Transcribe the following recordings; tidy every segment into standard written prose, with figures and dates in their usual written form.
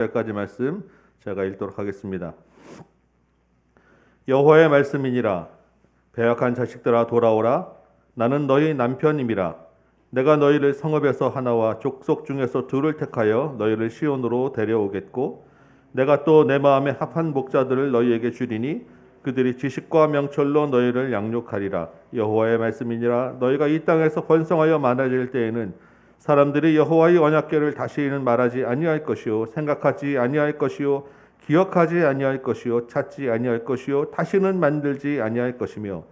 여기까지 말씀 제가 읽도록 하겠습니다. 여호와의 말씀이니라. 배역한 자식들아 돌아오라. 나는 너희 남편임이라. 내가 너희를 성읍에서 하나와 족속 중에서 둘을 택하여 너희를 시온으로 데려오겠고 내가 또 내 마음에 합한 목자들을 너희에게 주리니 그들이 지식과 명철로 너희를 양육하리라. 여호와의 말씀이니라. 너희가 이 땅에서 번성하여 많아질 때에는 사람들이 여호와의 언약궤를 다시는 말하지 아니할 것이요 생각하지 아니할 것이요 기억하지 아니할 것이요 찾지 아니할 것이요 다시는 만들지 아니할 것이며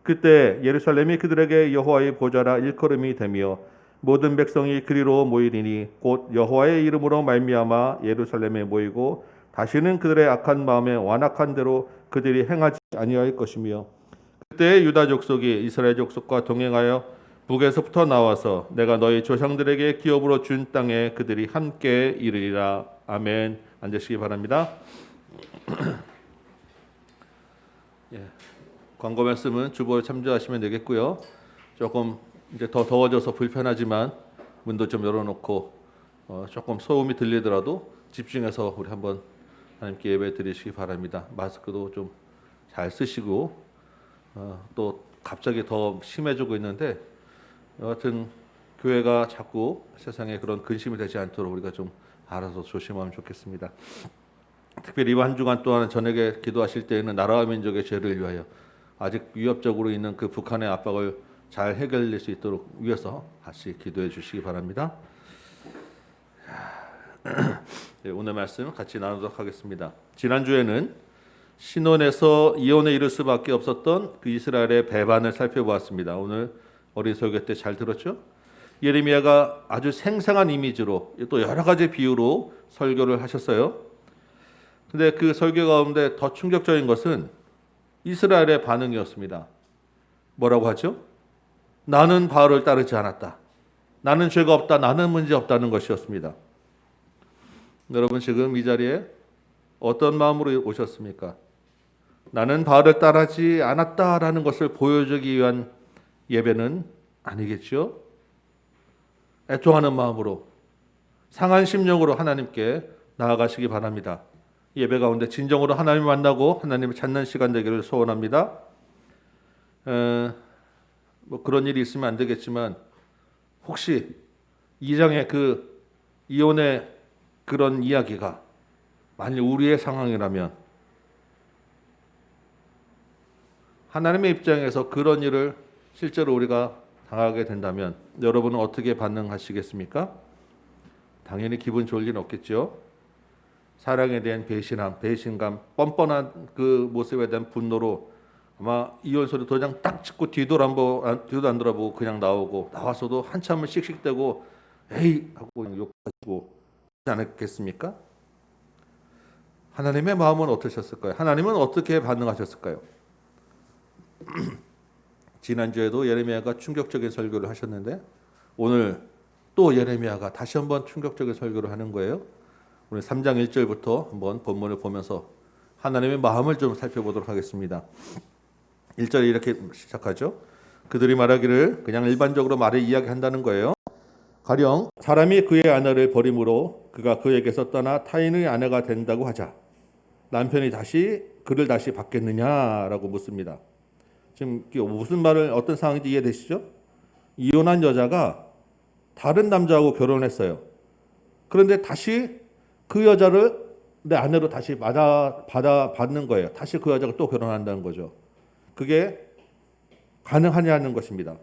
그때 예루살렘이 그들에게 여호와의 보좌라 일컬음이 되며 모든 백성이 그리로 모이리니 곧 여호와의 이름으로 말미암아 예루살렘에 모이고 다시는 그들의 악한 마음에 완악한 대로 그들이 행하지 아니할 것이며 그때 유다 족속이 이스라엘 족속과 동행하여 북에서부터 나와서 내가 너희 조상들에게 기업으로 준 땅에 그들이 함께 이르리라. 아멘. 앉으시기 바랍니다. 광고 말씀은 주보를 참조하시면 되겠고요. 조금 이제 더 더워져서 불편하지만 문도 좀 열어놓고 조금 소음이 들리더라도 집중해서 우리 한번 하나님께 예배 드리시기 바랍니다. 마스크도 좀 잘 쓰시고 또 갑자기 더 심해지고 있는데 여하튼 교회가 자꾸 세상에 그런 근심이 되지 않도록 우리가 좀 알아서 조심하면 좋겠습니다. 특별히 이번 한 주간 동안 저녁에 기도하실 때에는 나라와 민족의 죄를 위하여 아직 위협적으로 있는 그 북한의 압박을 잘 해결될 수 있도록 위해서 같이 기도해 주시기 바랍니다. 오늘 말씀 같이 나누도록 하겠습니다. 지난주에는 신혼에서 이혼에 이를 수밖에 없었던 그 이스라엘의 배반을 살펴보았습니다. 오늘 어린 설교 때 잘 들었죠? 예레미야가 아주 생생한 이미지로 또 여러 가지 비유로 설교를 하셨어요. 근데 그 설교 가운데 더 충격적인 것은 이스라엘의 반응이었습니다. 뭐라고 하죠? 나는 바알을 따르지 않았다. 나는 죄가 없다. 나는 문제 없다는 것이었습니다. 여러분 지금 이 자리에 어떤 마음으로 오셨습니까? 나는 바알을 따르지 않았다라는 것을 보여주기 위한 예배는 아니겠죠? 애통하는 마음으로 상한 심령으로 하나님께 나아가시기 바랍니다. 예배 가운데 진정으로 하나님을 만나고 하나님을 찾는 시간 되기를 소원합니다. 뭐 그런 일이 있으면 안 되겠지만 혹시 이 장의 그 이혼의 그런 이야기가 만일 우리의 상황이라면 하나님의 입장에서 그런 일을 실제로 우리가 당하게 된다면 여러분은 어떻게 반응하시겠습니까? 당연히 기분 좋을 일은 없겠죠. 사랑에 대한 배신함, 배신감, 뻔뻔한 그 모습에 대한 분노로 아마 이혼 소리 도장 딱 찍고 뒤도 안 돌아보고 그냥 나와서도 한참을 씩씩대고 에이 하고 그냥 욕하시고 하지 않았겠습니까? 하나님의 마음은 어떠셨을까요? 하나님은 어떻게 반응하셨을까요? 지난주에도 예레미야가 충격적인 설교를 하셨는데 오늘 또 예레미야가 다시 한번 충격적인 설교를 하는 거예요. 오늘 3장 1절부터 한번 본문을 보면서 하나님의 마음을 좀 살펴보도록 하겠습니다. 1절이 이렇게 시작하죠. 그들이 말하기를 그냥 일반적으로 말을 이야기한다는 거예요. 가령 사람이 그의 아내를 버림으로 그가 그에게서 떠나 타인의 아내가 된다고 하자. 남편이 그를 다시 받겠느냐라고 묻습니다. 지금 무슨 말을 어떤 상황인지 이해되시죠? 이혼한 여자가 다른 남자하고 결혼했어요. 그런데 다시 그 여자를 내 아내로 다시 받는 거예요. 다시 그 여자가 또 결혼한다는 거죠. 그게 가능하냐는 것입니다.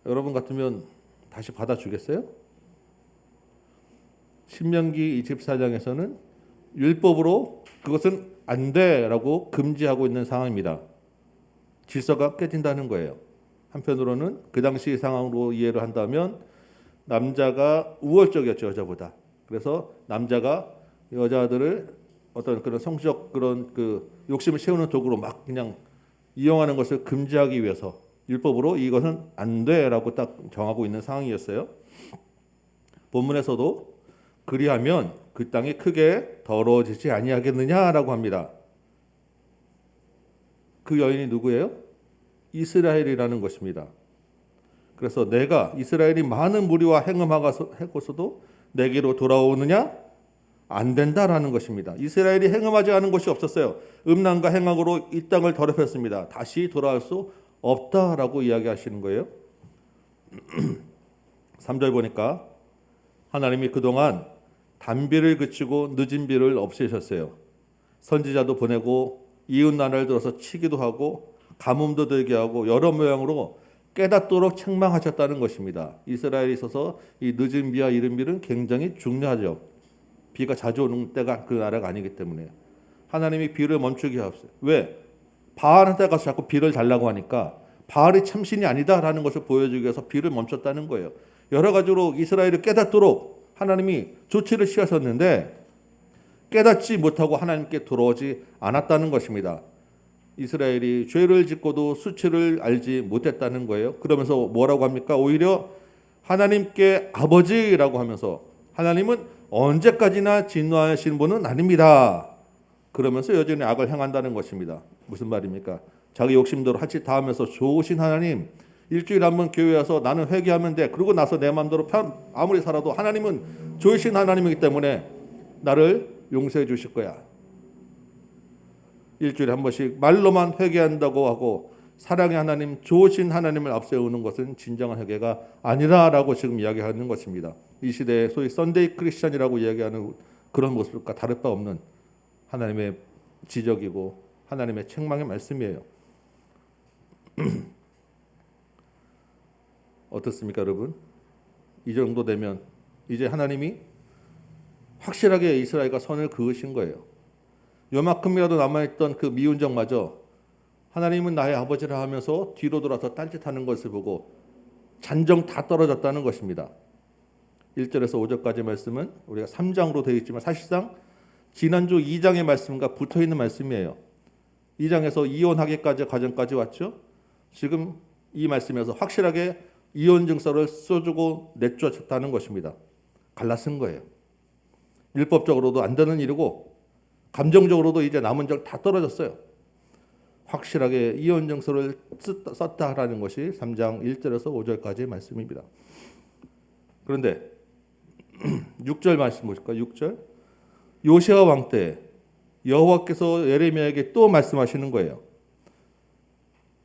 여러분 같으면 다시 받아주겠어요? 신명기 24장에서는 율법으로 그것은 안 돼라고 금지하고 있는 상황입니다. 질서가 깨진다는 거예요. 한편으로는 그 당시 상황으로 이해를 한다면 남자가 우월적이었죠, 여자보다. 그래서 남자가 여자들을 어떤 그런 성적 그런 그 욕심을 채우는 도구로 막 그냥 이용하는 것을 금지하기 위해서 율법으로 이것은 안 돼라고 딱 정하고 있는 상황이었어요. 본문에서도 그리하면 그 땅이 크게 더러워지지 아니하겠느냐라고 합니다. 그 여인이 누구예요? 이스라엘이라는 것입니다. 그래서 내가 이스라엘이 많은 무리와 행음하고서도 내게로 돌아오느냐? 안 된다라는 것입니다. 이스라엘이 행음하지 않은 곳이 없었어요. 음란과 행악으로 이 땅을 더럽혔습니다. 다시 돌아올 수 없다라고 이야기하시는 거예요. 3절 보니까 하나님이 그동안 단비를 그치고 늦은 비를 없애셨어요. 선지자도 보내고 이웃 나라를 들어서 치기도 하고 가뭄도 들게 하고 여러 모양으로 깨닫도록 책망하셨다는 것입니다. 이스라엘에 있어서 이 늦은 비와 이른 비는 굉장히 중요하죠. 비가 자주 오는 때가 그 나라가 아니기 때문에 하나님이 비를 멈추게 하셨어요. 왜? 바알한테 가서 자꾸 비를 달라고 하니까 바알이 참신이 아니다라는 것을 보여주기 위해서 비를 멈췄다는 거예요. 여러 가지로 이스라엘을 깨닫도록 하나님이 조치를 취하셨는데 깨닫지 못하고 하나님께 돌아오지 않았다는 것입니다. 이스라엘이 죄를 짓고도 수치를 알지 못했다는 거예요. 그러면서 뭐라고 합니까? 오히려 하나님께 아버지라고 하면서 하나님은 언제까지나 진노하시는 분은 아닙니다. 그러면서 여전히 악을 행한다는 것입니다. 무슨 말입니까? 자기 욕심대로 할 짓 다 하면서 좋으신 하나님, 일주일에 한 번 교회 와서 나는 회개하면 돼. 그러고 나서 내 마음대로 아무리 살아도 하나님은 좋으신 하나님이기 때문에 나를 용서해 주실 거야. 일주일에 한 번씩 말로만 회개한다고 하고 사랑의 하나님, 좋으신 하나님을 앞세우는 것은 진정한 회개가 아니라라고 지금 이야기하는 것입니다. 이 시대에 소위 썬데이 크리스천이라고 이야기하는 그런 모습과 다를 바 없는 하나님의 지적이고 하나님의 책망의 말씀이에요. 어떻습니까, 여러분? 이 정도 되면 이제 하나님이 확실하게 이스라엘과 선을 그으신 거예요. 요만큼이라도 남아있던 그 미운정마저 하나님은 나의 아버지라 하면서 뒤로 돌아서 딴짓하는 것을 보고 잔정 다 떨어졌다는 것입니다. 1절에서 5절까지 말씀은 우리가 3장으로 되어 있지만 사실상 지난주 2장의 말씀과 붙어있는 말씀이에요. 2장에서 이혼하기까지 과정까지 왔죠. 지금 이 말씀에서 확실하게 이혼 증서를 써주고 내쫓았다는 것입니다. 갈라쓴 거예요. 율법적으로도 안 되는 일이고 감정적으로도 이제 남은 적 다 떨어졌어요. 확실하게 이혼 증서를 썼다라는 것이 3장 1절에서 5절까지의 말씀입니다. 그런데 6절 말씀 보실까요? 6절. 요시아 왕 때 여호와께서 예레미야에게 또 말씀하시는 거예요.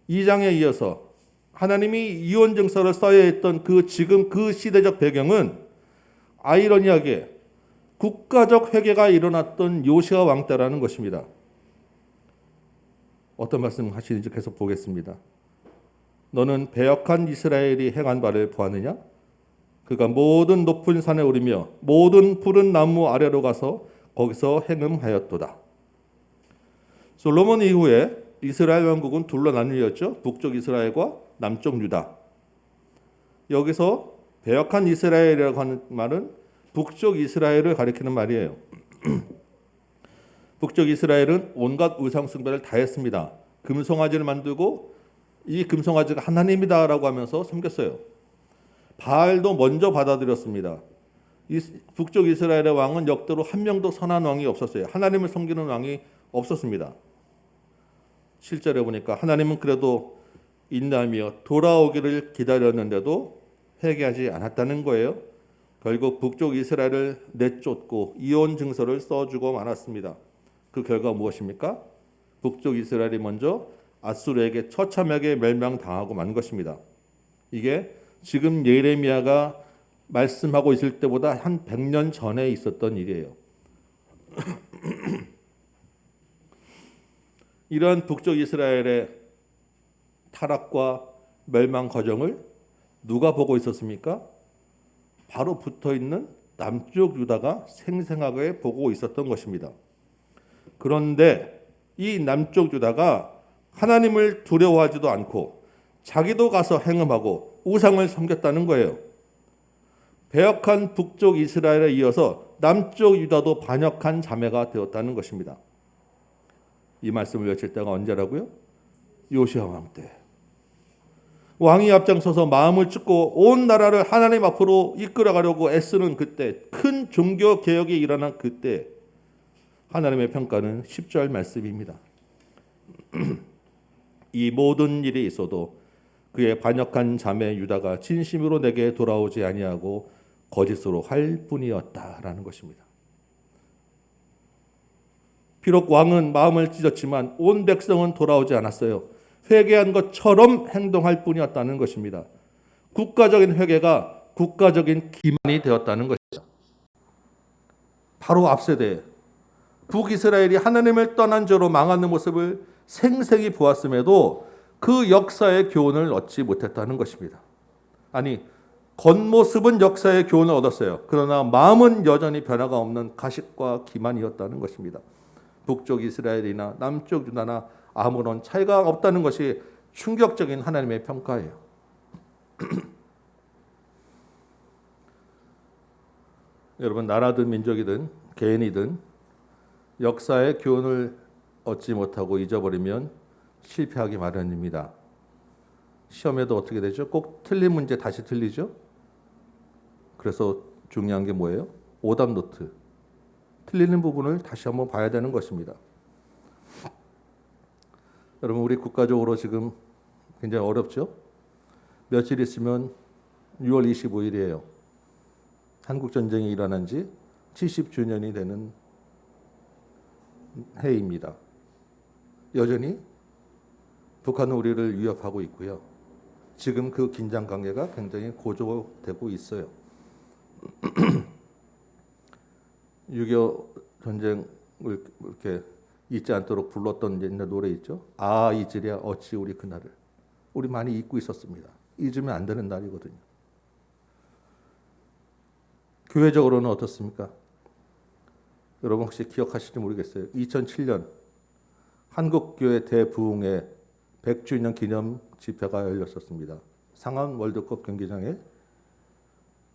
2장에 이어서 하나님이 이혼 증서를 써야 했던 지금 그 시대적 배경은 아이러니하게 국가적 회개가 일어났던 요시아 왕 때라는 것입니다. 어떤 말씀 하시는지 계속 보겠습니다. 너는 배역한 이스라엘이 행한 바를 보았느냐? 그가 모든 높은 산에 오르며 모든 푸른 나무 아래로 가서 거기서 행음하였도다. 솔로몬 이후에 이스라엘 왕국은 둘로 나뉘었죠. 북쪽 이스라엘과 남쪽 유다. 여기서 배역한 이스라엘이라고 하는 말은 북쪽 이스라엘을 가리키는 말이에요. 북쪽 이스라엘은 온갖 우상 숭배를 다 했습니다. 금송아지를 만들고 이 금송아지가 하나님이다라고 하면서 섬겼어요. 바알도 먼저 받아들였습니다. 북쪽 이스라엘의 왕은 역대로 한 명도 선한 왕이 없었어요. 하나님을 섬기는 왕이 없었습니다. 7절에 보니까 하나님은 그래도 인내하며 돌아오기를 기다렸는데도 회개하지 않았다는 거예요. 결국 북쪽 이스라엘을 내쫓고 이혼 증서를 써주고 말았습니다. 그 결과 무엇입니까? 북쪽 이스라엘이 먼저 아수르에게 처참하게 멸망당하고 만 것입니다. 이게 지금 예레미야가 말씀하고 있을 때보다 한 100년 전에 있었던 일이에요. 이러한 북쪽 이스라엘의 타락과 멸망 과정을 누가 보고 있었습니까? 바로 붙어있는 남쪽 유다가 생생하게 보고 있었던 것입니다. 그런데 이 남쪽 유다가 하나님을 두려워하지도 않고 자기도 가서 행음하고 우상을 섬겼다는 거예요. 배역한 북쪽 이스라엘에 이어서 남쪽 유다도 반역한 자매가 되었다는 것입니다. 이 말씀을 외칠 때가 언제라고요? 요시아 왕 때. 왕이 앞장서서 마음을 찢고 온 나라를 하나님 앞으로 이끌어가려고 애쓰는 그때, 큰 종교 개혁이 일어난 그때 하나님의 평가는 10절 말씀입니다. 이 모든 일이 있어도 그의 반역한 자매 유다가 진심으로 내게 돌아오지 아니하고 거짓으로 할 뿐이었다라는 것입니다. 비록 왕은 마음을 찢었지만 온 백성은 돌아오지 않았어요. 회개한 것처럼 행동할 뿐이었다는 것입니다. 국가적인 회개가 국가적인 기만이 되었다는 것이죠. 바로 앞세대에 북이스라엘이 하나님을 떠난 죄로 망하는 모습을 생생히 보았음에도 그 역사의 교훈을 얻지 못했다는 것입니다. 아니, 겉모습은 역사의 교훈을 얻었어요. 그러나 마음은 여전히 변화가 없는 가식과 기만이었다는 것입니다. 북쪽 이스라엘이나 남쪽 유다나 아무런 차이가 없다는 것이 충격적인 하나님의 평가예요. 여러분, 나라든 민족이든 개인이든 역사의 교훈을 얻지 못하고 잊어버리면 실패하기 마련입니다. 시험에도 어떻게 되죠? 꼭 틀린 문제 다시 틀리죠? 그래서 중요한 게 뭐예요? 오답 노트. 틀리는 부분을 다시 한번 봐야 되는 것입니다. 여러분, 우리 국가적으로 지금 굉장히 어렵죠? 며칠 있으면 6월 25일이에요. 한국전쟁이 일어난 지 70주년이 되는 해입니다. 여전히 북한은 우리를 위협하고 있고요. 지금 그 긴장 관계가 굉장히 고조되고 있어요. 6.25 전쟁을 이렇게 잊지 않도록 불렀던 옛날 노래 있죠. 아 잊으랴 어찌 우리 그날을. 우리 많이 잊고 있었습니다. 잊으면 안 되는 날이거든요. 교회적으로는 어떻습니까? 여러분 혹시 기억하실지 모르겠어요. 2007년 한국교회 대부흥회 100주년 기념 집회가 열렸었습니다. 상암 월드컵 경기장에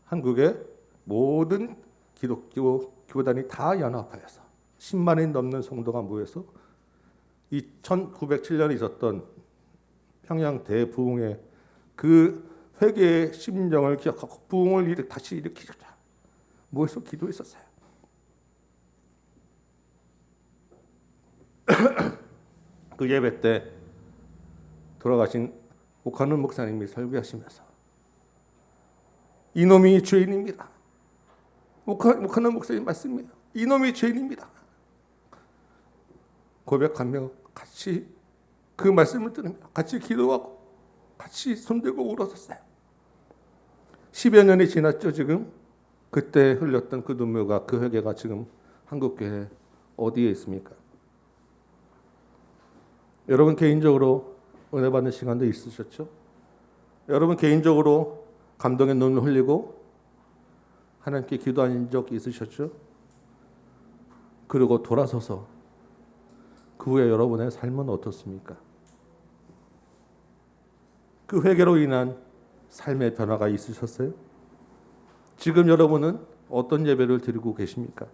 한국의 모든 기독교 교단이 다 연합하여서 10만이 넘는 성도가 모여서 1907년에 있었던 평양 대부흥회 그 회개의 심정을 기억하고 부흥을 다시 일으키자 모여서 기도했었어요. 그 예배 때 돌아가신 오카는 목사님이 설교하시면서 이놈이 죄인입니다. 오카는 목사님 말씀이에요. 이놈이 죄인입니다. 고백하며 같이 그 말씀을 들으며 같이 기도하고 같이 손들고 울었었어요. 10여 년이 지났죠. 지금 그때 흘렸던 그 눈물과 그 회개가 지금 한국교회 어디에 있습니까? 여러분 개인적으로 은혜 받는 시간도 있으셨죠? 여러분 개인적으로 감동의 눈을 흘리고 하나님께 기도한 적 있으셨죠? 그리고 돌아서서 그 후에 여러분의 삶은 어떻습니까? 그 회개로 인한 삶의 변화가 있으셨어요? 지금 여러분은 어떤 예배를 드리고 계십니까?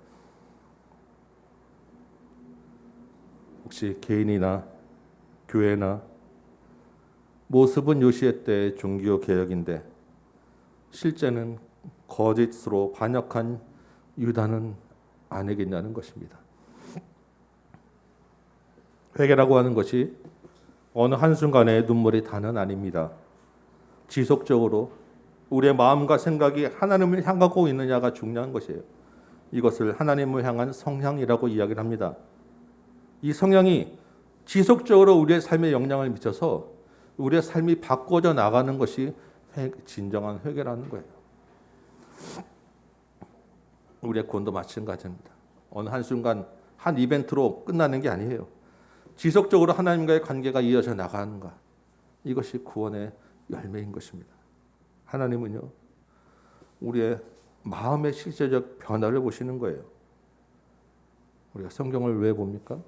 혹시 개인이나 교회나 모습은 요시의 때의 종교 개혁인데 실제는 거짓으로 반역한 유다는 아니겠냐는 것입니다. 회개라고 하는 것이 어느 한순간에 눈물이 다는 아닙니다. 지속적으로 우리의 마음과 생각이 하나님을 향하고 있느냐가 중요한 것이에요. 이것을 하나님을 향한 성향이라고 이야기를 합니다. 이 성향이 지속적으로 우리의 삶에 영향을 미쳐서 우리의 삶이 바꿔져 나가는 것이 진정한 회개라는 거예요. 우리의 구원도 마찬가지입니다. 어느 한순간 한 이벤트로 끝나는 게 아니에요. 지속적으로 하나님과의 관계가 이어져 나가는가. 이것이 구원의 열매인 것입니다. 하나님은요, 우리의 마음의 실제적 변화를 보시는 거예요. 우리가 성경을 왜 봅니까?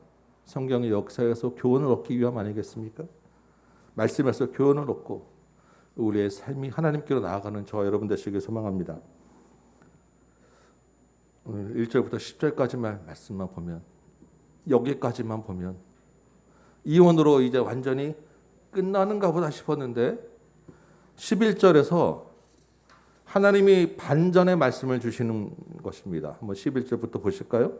성경의 역사에서 교훈을 얻기 위함 아니겠습니까? 말씀에서 교훈을 얻고 우리의 삶이 하나님께로 나아가는 저와 여러분 되시길 소망합니다. 오늘 1절부터 10절까지만 말씀만 보면, 여기까지만 보면 이혼으로 이제 완전히 끝나는가 보다 싶었는데 11절에서 하나님이 반전의 말씀을 주시는 것입니다. 한번 11절부터 보실까요?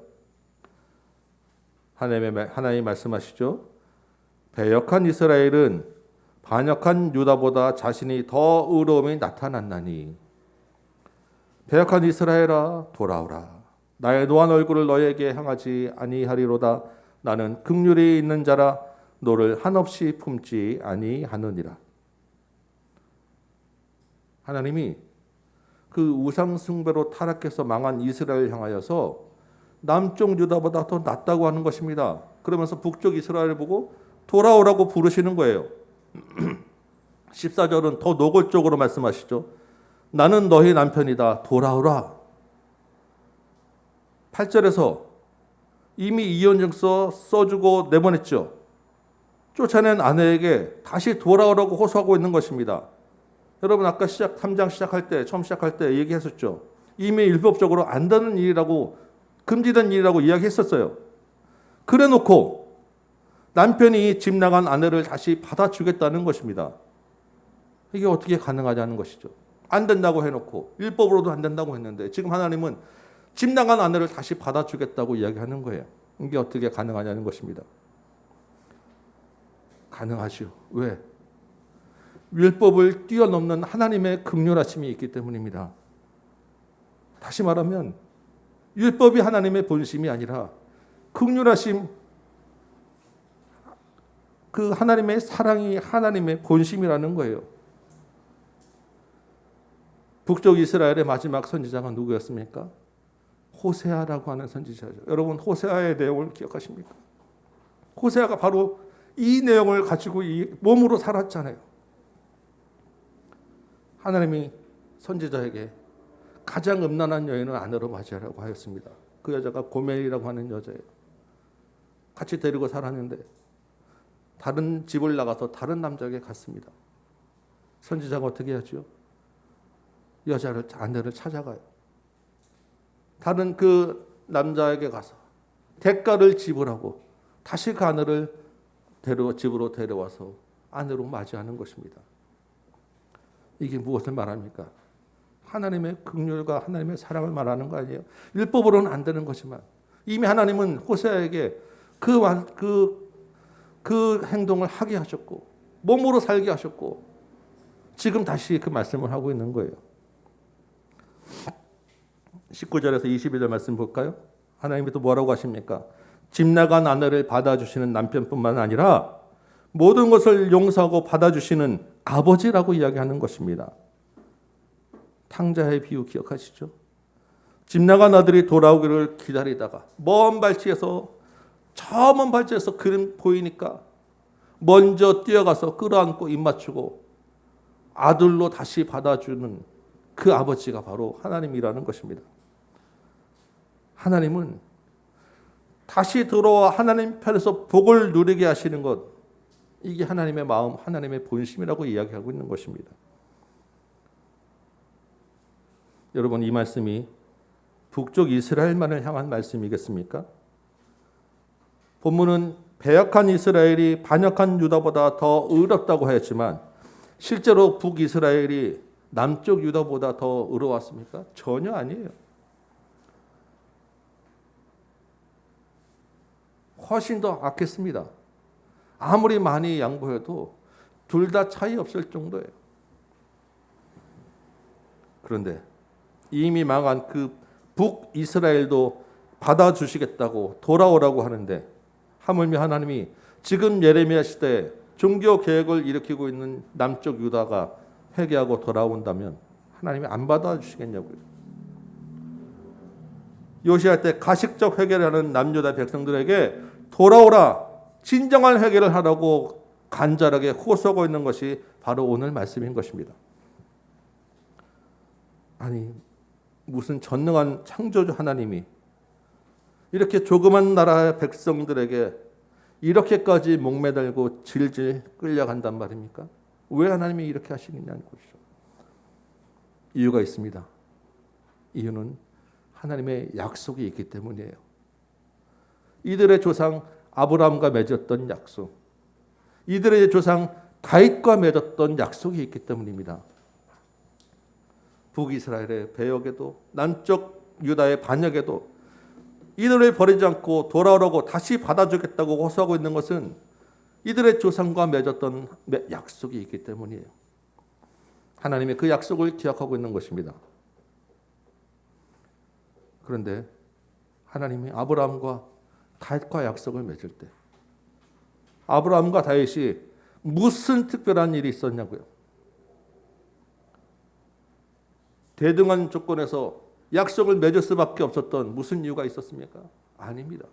하나님이 말씀하시죠. 배역한 이스라엘은 반역한 유다보다 자신이 더 의로움이 나타났나니 배역한 이스라엘아 돌아오라. 나의 노한 얼굴을 너에게 향하지 아니하리로다. 나는 긍휼이 있는 자라 너를 한없이 품지 아니하느니라. 하나님이 그 우상 숭배로 타락해서 망한 이스라엘을 향하여서 남쪽 유다보다 더 낫다고 하는 것입니다. 그러면서 북쪽 이스라엘을 보고 돌아오라고 부르시는 거예요. 14절은 더 노골적으로 말씀하시죠. 나는 너희 남편이다. 돌아오라. 8절에서 이미 이혼증서 써주고 내보냈죠. 쫓아낸 아내에게 다시 돌아오라고 호소하고 있는 것입니다. 여러분 아까 3장 시작할 때 처음 시작할 때 얘기했었죠. 이미 율법적으로 안 되는 일이라고 금지된 일이라고 이야기했었어요. 그래놓고 남편이 집 나간 아내를 다시 받아주겠다는 것입니다. 이게 어떻게 가능하냐는 것이죠. 안 된다고 해놓고 율법으로도 안 된다고 했는데 지금 하나님은 집 나간 아내를 다시 받아주겠다고 이야기하는 거예요. 이게 어떻게 가능하냐는 것입니다. 가능하죠. 왜? 율법을 뛰어넘는 하나님의 긍휼하심이 있기 때문입니다. 다시 말하면 율법이 하나님의 본심이 아니라 긍휼하심, 그 하나님의 사랑이 하나님의 본심이라는 거예요. 북쪽 이스라엘의 마지막 선지자가 누구였습니까? 호세아라고 하는 선지자죠. 여러분 호세아의 내용을 기억하십니까? 호세아가 바로 이 내용을 가지고 이 몸으로 살았잖아요. 하나님이 선지자에게 가장 음란한 여인을 아내로 맞이하라고 하였습니다. 그 여자가 고멜이라고 하는 여자예요. 같이 데리고 살았는데 다른 집을 나가서 다른 남자에게 갔습니다. 선지자가 어떻게 하죠? 여자를 아내를 찾아가요. 다른 그 남자에게 가서 대가를 지불하고 다시 그 아내를 집으로 데려와서 아내로 맞이하는 것입니다. 이게 무엇을 말합니까? 하나님의 긍휼과 하나님의 사랑을 말하는 거 아니에요? 율법으로는 안 되는 거지만 이미 하나님은 호세아에게 그 행동을 하게 하셨고 몸으로 살게 하셨고 지금 다시 그 말씀을 하고 있는 거예요. 19절에서 22절 말씀 볼까요? 하나님이 또 뭐라고 하십니까? 집 나간 아내를 받아주시는 남편뿐만 아니라 모든 것을 용서하고 받아주시는 아버지라고 이야기하는 것입니다. 탕자의 비유 기억하시죠? 집 나간 아들이 돌아오기를 기다리다가 먼 발치에서 저 먼 발치에서 그림 보이니까 먼저 뛰어가서 끌어안고 입 맞추고 아들로 다시 받아주는 그 아버지가 바로 하나님이라는 것입니다. 하나님은 다시 들어와 하나님 편에서 복을 누리게 하시는 것, 이게 하나님의 마음, 하나님의 본심이라고 이야기하고 있는 것입니다. 여러분 이 말씀이 북쪽 이스라엘만을 향한 말씀이겠습니까? 본문은 배역한 이스라엘이 반역한 유다보다 더 의롭다고 하였지만 실제로 북이스라엘이 남쪽 유다보다 더 의로웠습니까? 전혀 아니에요. 훨씬 더 악했습니다. 아무리 많이 양보해도 둘 다 차이 없을 정도예요. 그런데 이미 망한 그 북이스라엘도 받아주시겠다고 돌아오라고 하는데 하물며 하나님이 지금 예레미야 시대에 종교 개혁을 일으키고 있는 남쪽 유다가 회개하고 돌아온다면 하나님이 안 받아주시겠냐고요. 요시야 때 가식적 회개를 하는 남유다 백성들에게 돌아오라, 진정한 회개를 하라고 간절하게 호소하고 있는 것이 바로 오늘 말씀인 것입니다. 아니 무슨 전능한 창조주 하나님이 이렇게 조그만 나라의 백성들에게 이렇게까지 목매달고 질질 끌려간단 말입니까? 왜 하나님이 이렇게 하시느냐는 것이죠. 이유가 있습니다. 이유는 하나님의 약속이 있기 때문이에요. 이들의 조상 아브라함과 맺었던 약속, 이들의 조상 다윗과 맺었던 약속이 있기 때문입니다. 북이스라엘의 배역에도 남쪽 유다의 반역에도 이들을 버리지 않고 돌아오라고 다시 받아주겠다고 호소하고 있는 것은 이들의 조상과 맺었던 약속이 있기 때문이에요. 하나님이 그 약속을 기억하고 있는 것입니다. 그런데 하나님이 아브라함과 다윗과 약속을 맺을 때 아브라함과 다윗이 무슨 특별한 일이 있었냐고요. 대등한 조건에서 약속을 맺을 수밖에 없었던 무슨 이유가 있었습니까? 아닙니다.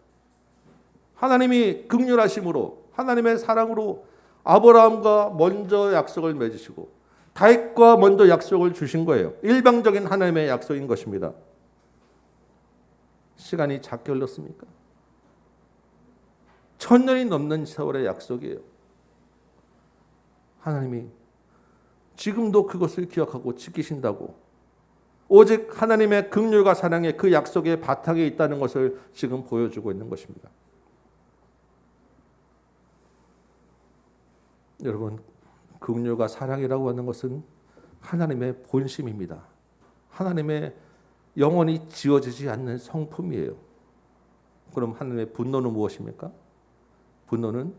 하나님이 긍휼하심으로 하나님의 사랑으로 아브라함과 먼저 약속을 맺으시고 다윗과 먼저 약속을 주신 거예요. 일방적인 하나님의 약속인 것입니다. 시간이 작게 흘렀습니까? 1000년이 넘는 세월의 약속이에요. 하나님이 지금도 그것을 기억하고 지키신다고, 오직 하나님의 긍휼과 사랑의 그 약속의 바탕에 있다는 것을 지금 보여주고 있는 것입니다. 여러분, 긍휼과 사랑이라고 하는 것은 하나님의 본심입니다. 하나님의 영원히 지워지지 않는 성품이에요. 그럼 하나님의 분노는 무엇입니까? 분노는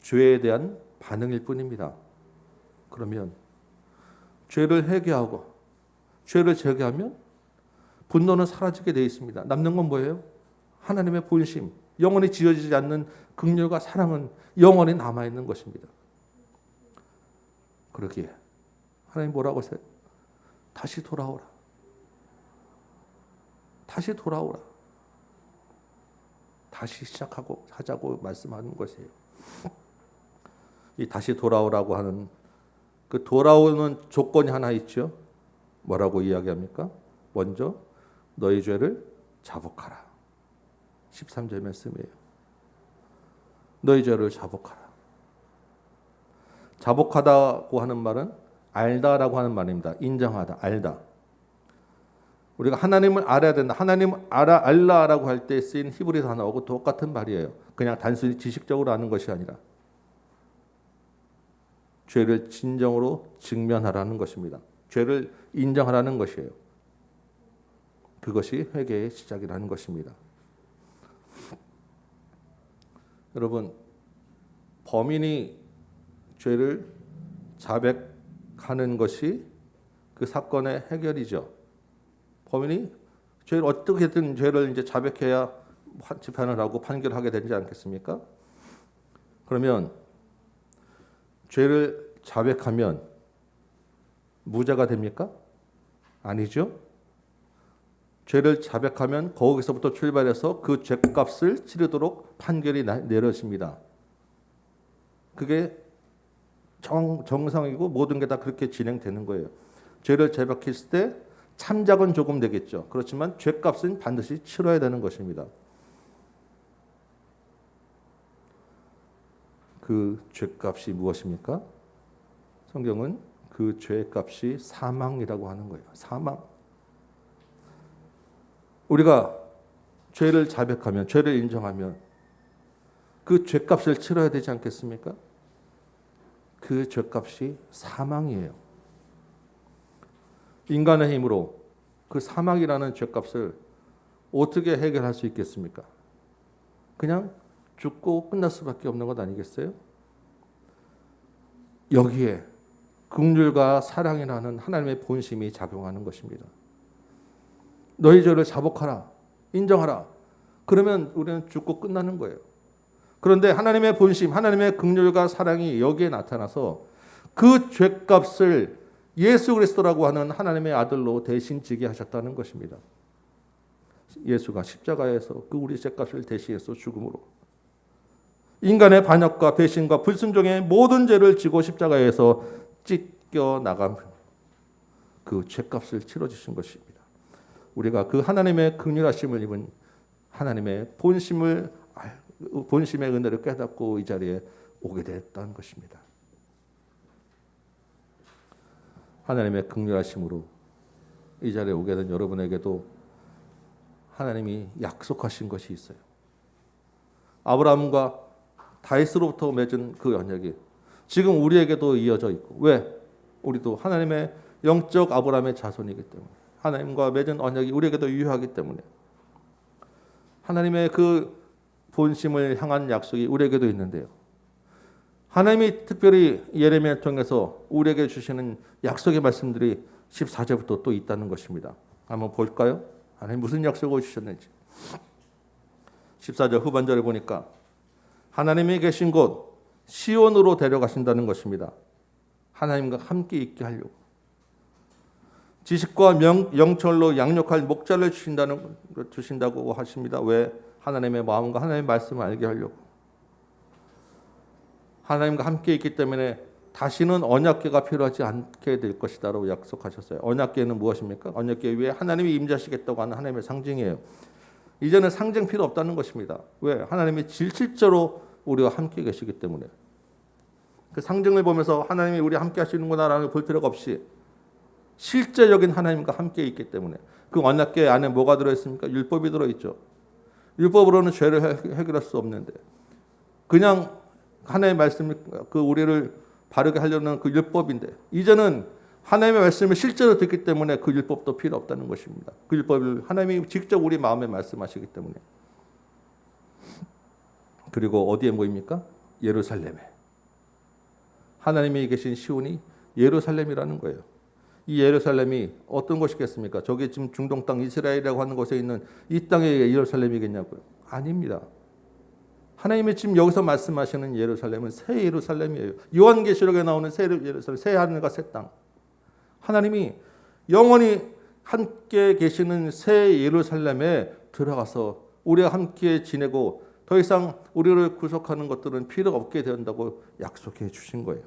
죄에 대한 반응일 뿐입니다. 그러면 죄를 회개하고 죄를 제거하면 분노는 사라지게 되어 있습니다. 남는 건 뭐예요? 하나님의 본심, 영원히 지워지지 않는 긍휼과 사랑은 영원히 남아있는 것입니다. 그러기에 하나님 뭐라고 하세요? 다시 돌아오라. 다시 돌아오라. 다시 시작하고 하자고 말씀하는 것이에요. 이 다시 돌아오라고 하는 그 돌아오는 조건이 하나 있죠. 뭐라고 이야기합니까? 먼저 너희 죄를 자복하라. 13절 말씀이에요. 너희 죄를 자복하라. 자복하다고 하는 말은 알다라고 하는 말입니다. 인정하다, 알다. 우리가 하나님을 알아야 된다. 하나님을 알라라고 할 때 쓰인 히브리 단어하고 똑같은 말이에요. 그냥 단순히 지식적으로 아는 것이 아니라 죄를 진정으로 직면하라는 것입니다. 죄를 인정하라는 것이에요. 그것이 회개의 시작이라는 것입니다. 여러분, 범인이 죄를 자백하는 것이 그 사건의 해결이죠. 범인이 죄를 어떻게든 죄를 이제 자백해야 재판을 하고 판결하게 되지 않겠습니까? 그러면 죄를 자백하면 무죄가 됩니까? 아니죠. 죄를 자백하면 거기서부터 출발해서 그 죄값을 치르도록 판결이 내려집니다. 그게 정상이고 모든 게 다 그렇게 진행되는 거예요. 죄를 자백했을 때 참작은 조금 되겠죠. 그렇지만 죄값은 반드시 치러야 되는 것입니다. 그 죄값이 무엇입니까? 성경은 그 죄값이 사망이라고 하는 거예요. 사망. 우리가 죄를 자백하면, 죄를 인정하면 그 죄값을 치러야 되지 않겠습니까? 그 죄값이 사망이에요. 인간의 힘으로 그 사망이라는 죄값을 어떻게 해결할 수 있겠습니까? 그냥 죽고 끝날 수밖에 없는 것 아니겠어요? 여기에 긍휼과 사랑이라는 하나님의 본심이 작용하는 것입니다. 너희 죄를 자복하라, 인정하라. 그러면 우리는 죽고 끝나는 거예요. 그런데 하나님의 본심, 하나님의 긍휼과 사랑이 여기에 나타나서 그 죄값을 예수 그리스도라고 하는 하나님의 아들로 대신 지게 하셨다는 것입니다. 예수가 십자가에서 그 우리 죄값을 대신해서 죽음으로 인간의 반역과 배신과 불순종의 모든 죄를 지고 십자가에서 찢겨 나간 그 죄값을 치러주신 것입니다. 우리가 그 하나님의 긍휼하심을 입은 하나님의 본심의 은혜를 깨닫고 이 자리에 오게 됐다는 것입니다. 하나님의 긍휼하심으로 이 자리에 오게 된 여러분에게도 하나님이 약속하신 것이 있어요. 아브라함과 다윗으로부터 맺은 그 언약이 지금 우리에게도 이어져 있고, 왜? 우리도 하나님의 영적 아브라함의 자손이기 때문에, 하나님과 맺은 언약이 우리에게도 유효하기 때문에, 하나님의 그 본심을 향한 약속이 우리에게도 있는데요. 하나님이 특별히 예레미야를 통해서 우리에게 주시는 약속의 말씀들이 14절부터 또 있다는 것입니다. 한번 볼까요? 하나님 무슨 약속을 주셨는지. 14절 후반절에 보니까 하나님이 계신 곳 시온으로 데려가신다는 것입니다. 하나님과 함께 있게 하려고. 지식과 영철로 양육할 목자를 주신다고 하십니다. 왜? 하나님의 마음과 하나님의 말씀을 알게 하려고. 하나님과 함께 있기 때문에 다시는 언약궤가 필요하지 않게 될 것이다라고 약속하셨어요. 언약궤는 무엇입니까? 언약궤 위에 하나님이 임재하시겠다고 하는 하나님의 상징이에요. 이제는 상징 필요 없다는 것입니다. 왜? 하나님이 실질적으로 우리와 함께 계시기 때문에. 그 상징을 보면서 하나님이 우리와 함께 하시는구나라는 걸 볼 필요가 없이 실제적인 하나님과 함께 있기 때문에. 그 언약궤 안에 뭐가 들어있습니까? 율법이 들어있죠. 율법으로는 죄를 해결할 수 없는데 그냥 하나님의 말씀이 그 우리를 바르게 하려는 그 율법인데 이제는 하나님의 말씀을 실제로 듣기 때문에 그 율법도 필요 없다는 것입니다. 그 율법을 하나님이 직접 우리 마음에 말씀하시기 때문에. 그리고 어디에 모입니까? 예루살렘에. 하나님이 계신 시온이 예루살렘이라는 거예요. 이 예루살렘이 어떤 곳이겠습니까? 저게 지금 중동 땅 이스라엘이라고 하는 곳에 있는 이 땅의 예루살렘이겠냐고요? 아닙니다. 하나님이 지금 여기서 말씀하시는 예루살렘은 새 예루살렘이에요. 요한계시록에 나오는 새 예루살렘, 새 하늘과 새 땅. 하나님이 영원히 함께 계시는 새 예루살렘에 들어가서 우리와 함께 지내고 더 이상 우리를 구속하는 것들은 필요 없게 된다고 약속해 주신 거예요.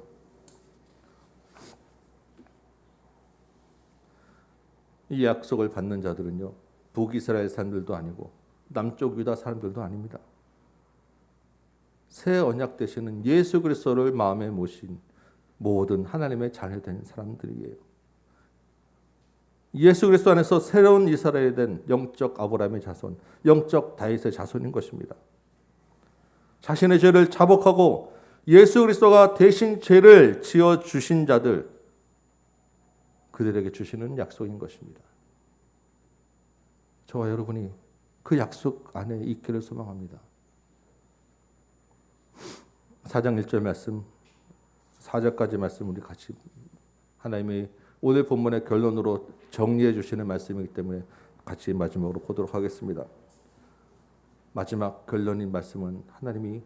이 약속을 받는 자들은요, 북이스라엘 사람들도 아니고 남쪽 유다 사람들도 아닙니다. 새 언약 되시는 예수 그리스도를 마음에 모신 모든 하나님의 자녀된 사람들이에요. 예수 그리스도 안에서 새로운 이스라엘이 된 영적 아브라함의 자손, 영적 다윗의 자손인 것입니다. 자신의 죄를 자복하고 예수 그리스도가 대신 죄를 지어 주신 자들, 그들에게 주시는 약속인 것입니다. 저와 여러분이 그 약속 안에 있기를 소망합니다. 4장 1절 말씀, 4절까지 말씀 우리 같이 하나님이 오늘 본문의 결론으로 정리해 주시는 말씀이기 때문에 같이 마지막으로 보도록 하겠습니다. 마지막 결론인 말씀은 하나님이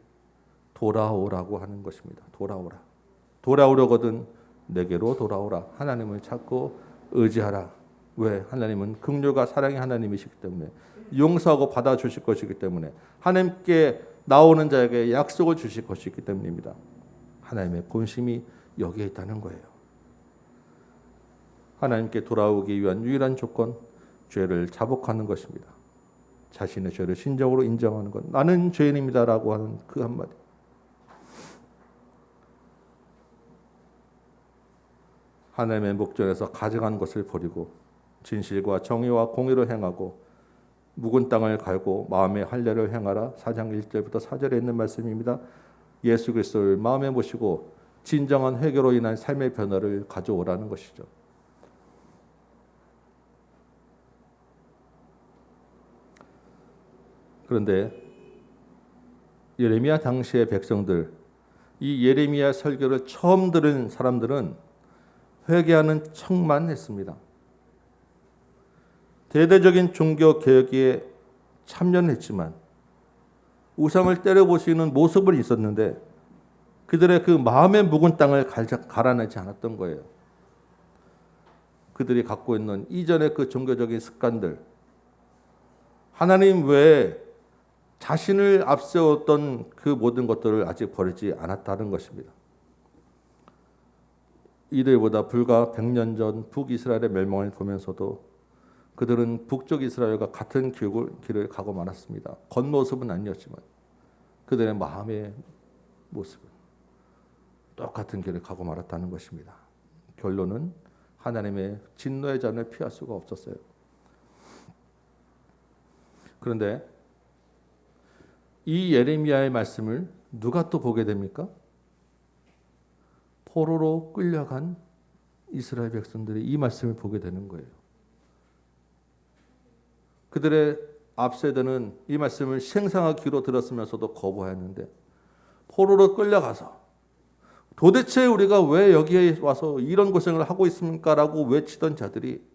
돌아오라고 하는 것입니다. 돌아오라. 돌아오려거든 내게로 돌아오라. 하나님을 찾고 의지하라. 왜? 하나님은 긍휼과 사랑의 하나님이시기 때문에 용서하고 받아주실 것이기 때문에 하나님께 나오는 자에게 약속을 주실 것이기 때문입니다. 하나님의 본심이 여기에 있다는 거예요. 하나님께 돌아오기 위한 유일한 조건, 죄를 자복하는 것입니다. 자신의 죄를 신적으로 인정하는 것. 나는 죄인입니다라고 하는 그 한마디. 하나님의 목전에서 가져간 것을 버리고 진실과 정의와 공의를 행하고 묵은 땅을 갈고 마음의 할례를 행하라. 4장 1절부터 4절에 있는 말씀입니다. 예수 그리스도를 마음에 모시고 진정한 회개로 인한 삶의 변화를 가져오라는 것이죠. 그런데 예레미야 당시의 백성들, 이 예레미야 설교를 처음 들은 사람들은 회개하는 척만 했습니다. 대대적인 종교 개혁에 참여는 했지만 우상을 때려부수는 모습은 있었는데 그들의 그 마음의 묵은 땅을 갈아내지 않았던 거예요. 그들이 갖고 있는 이전의 그 종교적인 습관들, 하나님 외에 자신을 앞세웠던 그 모든 것들을 아직 버리지 않았다는 것입니다. 이들보다 불과 100년 전 북이스라엘의 멸망을 보면서도 그들은 북쪽 이스라엘과 같은 길을 가고 말았습니다. 겉모습은 아니었지만 그들의 마음의 모습은 똑같은 길을 가고 말았다는 것입니다. 결론은 하나님의 진노의 잔을 피할 수가 없었어요. 그런데 이 예레미야의 말씀을 누가 또 보게 됩니까? 포로로 끌려간 이스라엘 백성들이 이 말씀을 보게 되는 거예요. 그들의 앞세대는 이 말씀을 생생하게 귀로 들었으면서도 거부하였는데 포로로 끌려가서 도대체 우리가 왜 여기에 와서 이런 고생을 하고 있습니까라고 외치던 자들이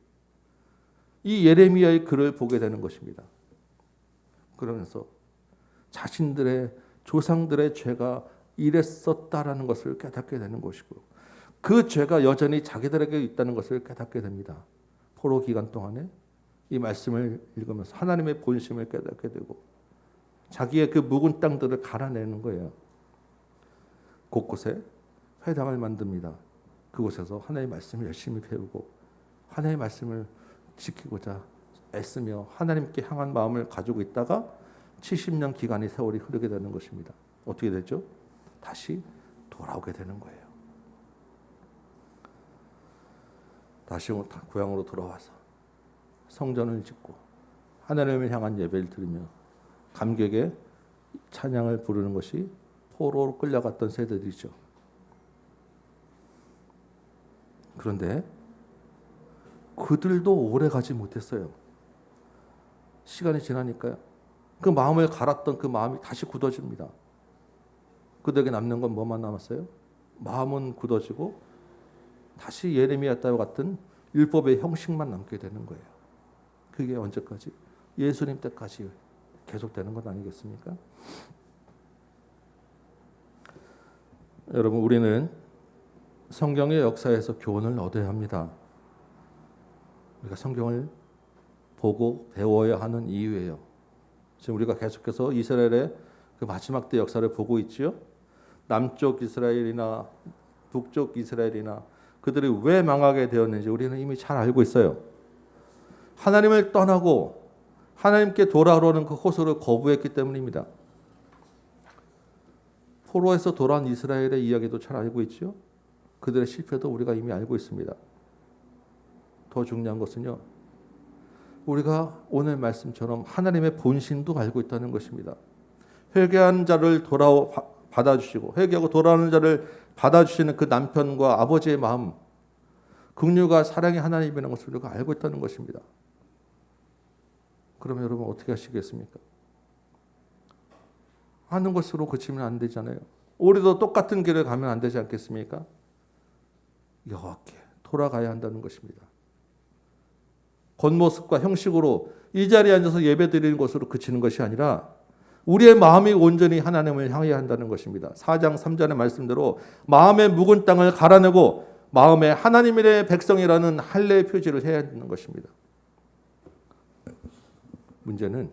이 예레미야의 글을 보게 되는 것입니다. 그러면서 자신들의 조상들의 죄가 이랬었다라는 것을 깨닫게 되는 것이고, 그 죄가 여전히 자기들에게 있다는 것을 깨닫게 됩니다. 포로 기간 동안에 이 말씀을 읽으면서 하나님의 본심을 깨닫게 되고 자기의 그 묵은 땅들을 갈아내는 거예요. 곳곳에 회당을 만듭니다. 그곳에서 하나님의 말씀을 열심히 배우고 하나님의 말씀을 지키고자 애쓰며 하나님께 향한 마음을 가지고 있다가 70년 기간의 세월이 흐르게 되는 것입니다. 어떻게 되죠? 다시 돌아오게 되는 거예요. 다시 고향으로 돌아와서 성전을 짓고 하나님을 향한 예배를 드리며 감격의 찬양을 부르는 것이 포로로 끌려갔던 세대들이죠. 그런데 그들도 오래 가지 못했어요. 시간이 지나니까요. 그 마음을 갈았던 그 마음이 다시 굳어집니다. 그들에게 남는 건 뭐만 남았어요? 마음은 굳어지고 다시 예레미야 때와 같은 율법의 형식만 남게 되는 거예요. 그게 언제까지? 예수님 때까지 계속되는 것 아니겠습니까? 여러분, 우리는 성경의 역사에서 교훈을 얻어야 합니다. 우리가 성경을 보고 배워야 하는 이유예요. 지금 우리가 계속해서 이스라엘의 그 마지막 때 역사를 보고 있지요. 남쪽 이스라엘이나 북쪽 이스라엘이나 그들이 왜 망하게 되었는지 우리는 이미 잘 알고 있어요. 하나님을 떠나고 하나님께 돌아오는 그 호소를 거부했기 때문입니다. 포로에서 돌아온 이스라엘의 이야기도 잘 알고 있죠. 그들의 실패도 우리가 이미 알고 있습니다. 더 중요한 것은요, 우리가 오늘 말씀처럼 하나님의 본신도 알고 있다는 것입니다. 회개한 자를 받아주시고 회개하고 돌아오는 자를 받아주시는 그 남편과 아버지의 마음, 긍휼과 사랑의 하나님이라는 것을 우리가 알고 있다는 것입니다. 그러면 여러분 어떻게 하시겠습니까? 아는 것으로 그치면 안 되잖아요. 우리도 똑같은 길을 가면 안 되지 않겠습니까? 여호와께 돌아가야 한다는 것입니다. 겉모습과 형식으로 이 자리에 앉아서 예배드리는 것으로 그치는 것이 아니라 우리의 마음이 온전히 하나님을 향해야 한다는 것입니다. 4장 3절의 말씀대로 마음의 묵은 땅을 갈아내고 마음에 하나님의 백성이라는 할례의 표지를 해야 하는 것입니다. 문제는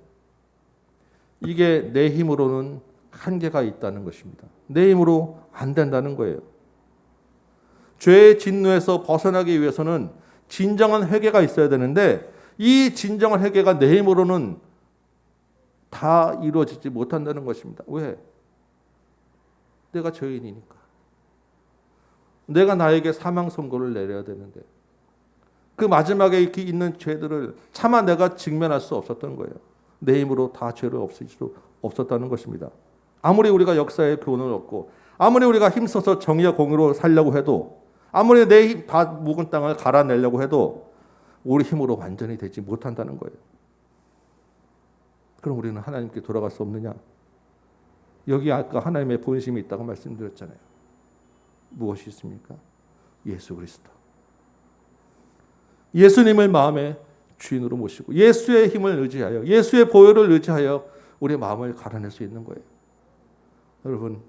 이게 내 힘으로는 한계가 있다는 것입니다. 내 힘으로 안 된다는 거예요. 죄의 진노에서 벗어나기 위해서는 진정한 회개가 있어야 되는데 이 진정한 회개가 내 힘으로는 다 이루어지지 못한다는 것입니다. 왜? 내가 죄인이니까. 내가 나에게 사망 선고를 내려야 되는데 그 마지막에 이렇게 있는 죄들을 차마 내가 직면할 수 없었던 거예요. 내 힘으로 다 죄를 없앨 수 없었다는 것입니다. 아무리 우리가 역사의 교훈을 얻고 아무리 우리가 힘써서 정의와 공의로 살려고 해도 아무리 내 힘 다 묵은 땅을 갈아내려고 해도 우리 힘으로 완전히 되지 못한다는 거예요. 그럼 우리는 하나님께 돌아갈 수 없느냐? 여기 아까 하나님의 본심이 있다고 말씀드렸잖아요. 무엇이 있습니까? 예수 그리스도. 예수님을 마음의 주인으로 모시고 예수의 힘을 의지하여 예수의 보혈을 의지하여 우리의 마음을 갈아낼 수 있는 거예요. 여러분,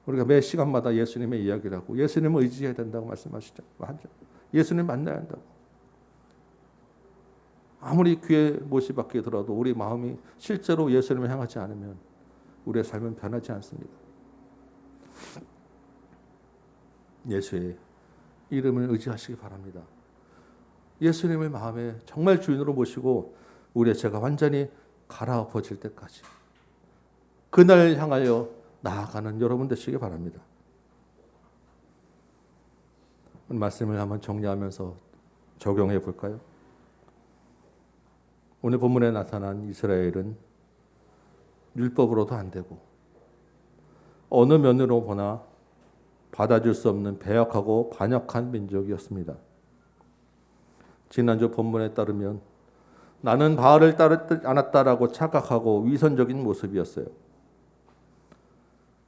우리가 매 시간마다 예수님의 이야기를 하고 예수님을 의지해야 된다고 말씀하시죠. 예수님 만나야 한다고. 아무리 귀에 못이 박혀 들어도 우리 마음이 실제로 예수님을 향하지 않으면 우리의 삶은 변하지 않습니다. 예수의 이름을 의지하시기 바랍니다. 예수님을 마음에 정말 주인으로 모시고 우리의 죄가 완전히 갈아엎어질 때까지 그날을 향하여 나아가는 여러분 되시기 바랍니다. 말씀을 한번 정리하면서 적용해 볼까요? 오늘 본문에 나타난 이스라엘은 율법으로도 안 되고 어느 면으로 보나 받아줄 수 없는 배역하고 반역한 민족이었습니다. 지난주 본문에 따르면 나는 바알을 따르지 않았다라고 착각하고 위선적인 모습이었어요.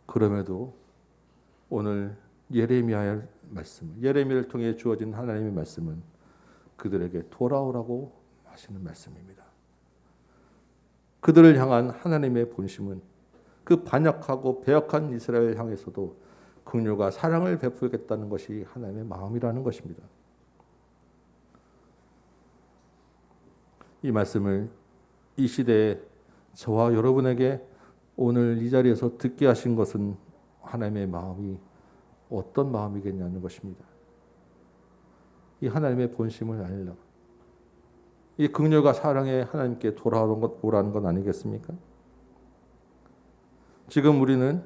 그럼에도 오늘 예레미야의 말씀, 예레미야를 통해 주어진 하나님의 말씀은 그들에게 돌아오라고 하시는 말씀입니다. 그들을 향한 하나님의 본심은 그 반역하고 배역한 이스라엘을 향해서도 긍휼과 사랑을 베풀겠다는 것이 하나님의 마음이라는 것입니다. 이 말씀을 이 시대에 저와 여러분에게 오늘 이 자리에서 듣게 하신 것은 하나님의 마음이 어떤 마음이겠냐는 것입니다. 이 하나님의 본심을 알라. 이 긍휼과 사랑에 하나님께 돌아오라는 건 아니겠습니까? 지금 우리는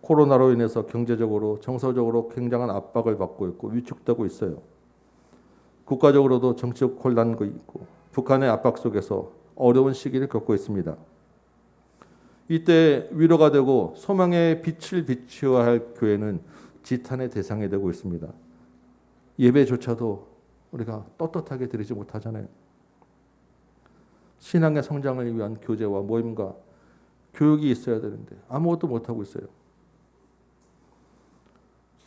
코로나로 인해서 경제적으로, 정서적으로 굉장한 압박을 받고 있고 위축되고 있어요. 국가적으로도 정치적 혼란도 있고 북한의 압박 속에서 어려운 시기를 겪고 있습니다. 이때 위로가 되고 소망의 빛을 비추어야 할 교회는 지탄의 대상이 되고 있습니다. 예배조차도 우리가 떳떳하게 드리지 못하잖아요. 신앙의 성장을 위한 교제와 모임과 교육이 있어야 되는데 아무것도 못하고 있어요.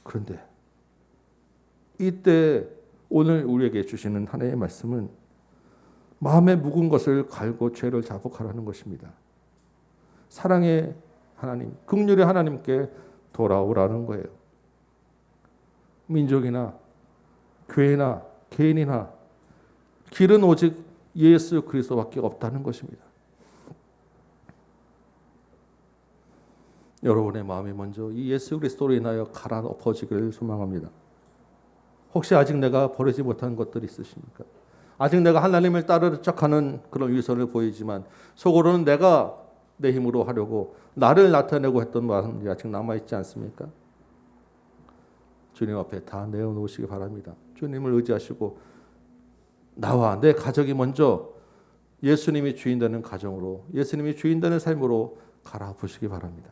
그런데 이때 오늘 우리에게 주시는 하나님의 말씀은 마음에 묵은 것을 갈고 죄를 자복하라는 것입니다. 사랑의 하나님, 긍휼의 하나님께 돌아오라는 거예요. 민족이나 교회나 개인이나 길은 오직 예수 그리스도밖에 없다는 것입니다. 여러분의 마음이 먼저 이 예수 그리스도로 인하여 갈아엎어지기를 소망합니다. 혹시 아직 내가 버리지 못한 것들이 있으십니까? 아직 내가 하나님을 따르는 척하는 그런 위선을 보이지만 속으로는 내가 내 힘으로 하려고 나를 나타내고 했던 마음이 아직 남아있지 않습니까? 주님 앞에 다 내어놓으시기 바랍니다. 주님을 의지하시고 나와 내 가족이 먼저 예수님이 주인 되는 가정으로, 예수님이 주인 되는 삶으로 갈아엎으시기 바랍니다.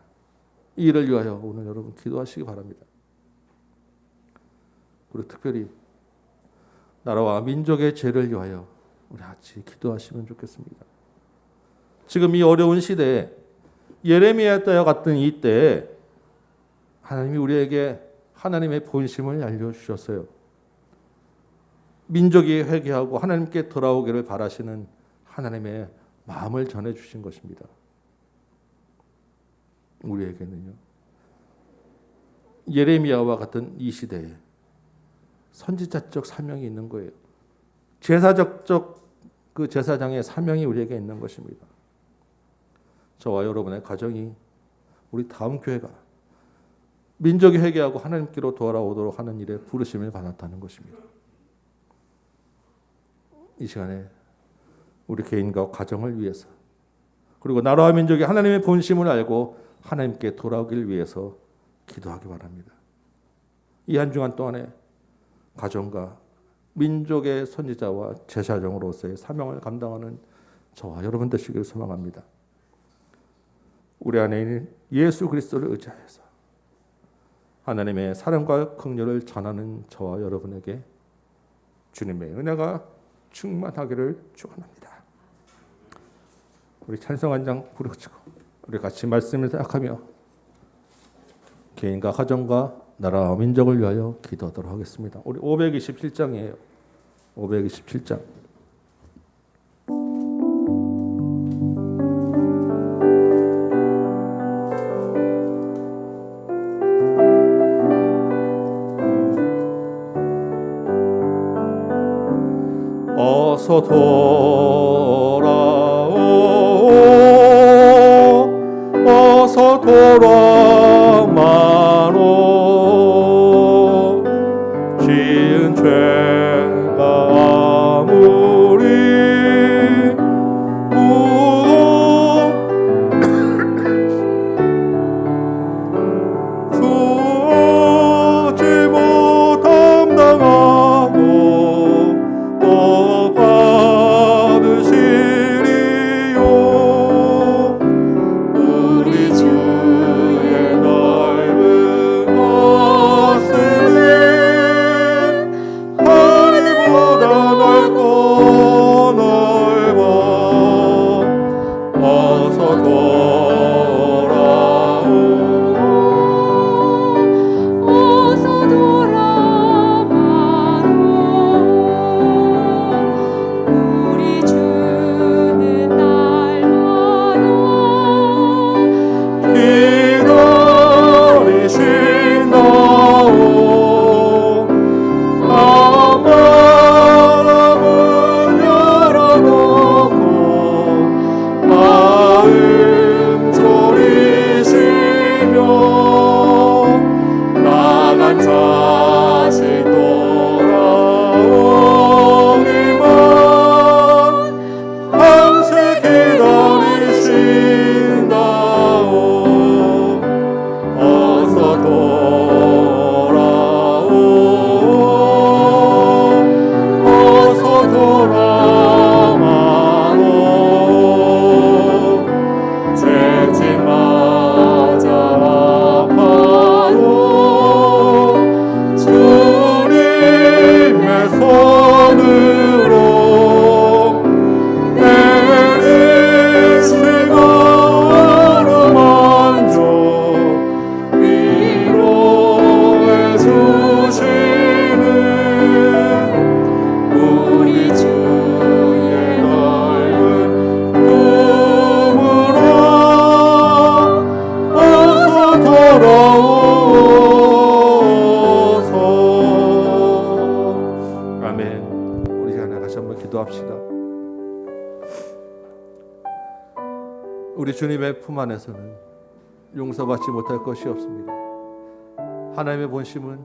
이 일을 위하여 오늘 여러분 기도하시기 바랍니다. 그리고 특별히 나라와 민족의 죄를 위하여 우리 같이 기도하시면 좋겠습니다. 지금 이 어려운 시대에 예레미야 때와 같은 이 때에 하나님이 우리에게 하나님의 본심을 알려주셨어요. 민족이 회개하고 하나님께 돌아오기를 바라시는 하나님의 마음을 전해주신 것입니다. 우리에게는요, 예레미야와 같은 이 시대에 선지자적 사명이 있는 거예요. 제사적 그 제사장의 사명이 우리에게 있는 것입니다. 저와 여러분의 가정이, 우리 다음 교회가 민족이 회개하고 하나님께로 돌아오도록 하는 일에 부르심을 받았다는 것입니다. 이 시간에 우리 개인과 가정을 위해서, 그리고 나라와 민족이 하나님의 본심을 알고 하나님께 돌아오길 위해서 기도하기 바랍니다. 이 한 주간 동안에 가정과 민족의 선지자와 제사장으로서의 사명을 감당하는 저와 여러분 되시길 소망합니다. 우리 안에 있는 예수 그리스도를 의지하여서 하나님의 사랑과 긍휼을 전하는 저와 여러분에게 주님의 은혜가 충만하기를 축원합니다. 우리 찬송 한 장 부르시고 우리 같이 말씀을 생각하며 개인과 가정과 나라와 민족을 위하여 기도하도록 하겠습니다. 우리 527장이에요. 527장. 어서 돌아오, 어서 돌아마로. 지은 죄가 아무리 주지 못함 당하고 또 받으시리요. 우리 주의 나 우리 주님의 품 안에서는 용서받지 못할 것이 없습니다. 하나님의 본심은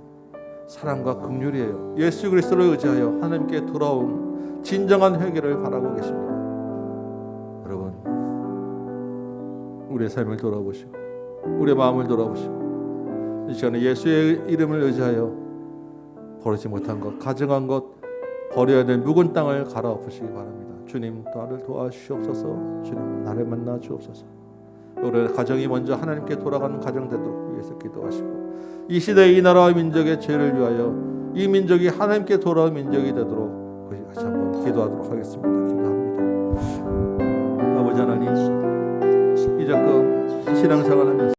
사랑과 긍휼이에요. 예수 그리스도를 의지하여 하나님께 돌아온 진정한 회개를 바라고 계십니다. 여러분, 우리의 삶을 돌아보시고 우리의 마음을 돌아보시고 이 시간에 예수의 이름을 의지하여 버리지 못한 것, 가증한 것, 버려야 될 묵은 땅을 갈아엎으시기 바랍니다. 주님, 나를 도와주시옵소서. 주님, 나를 만나 주옵소서. 우리의 가정이 먼저 하나님께 돌아가는 가정 되도록 위해서 기도하시고, 이 시대의 이 나라와 민족의 죄를 위하여 이 민족이 하나님께 돌아온 민족이 되도록 같이 한번 기도하도록 하겠습니다. 기도합니다. 아버지 하나님, 이제껏 신앙생활하면서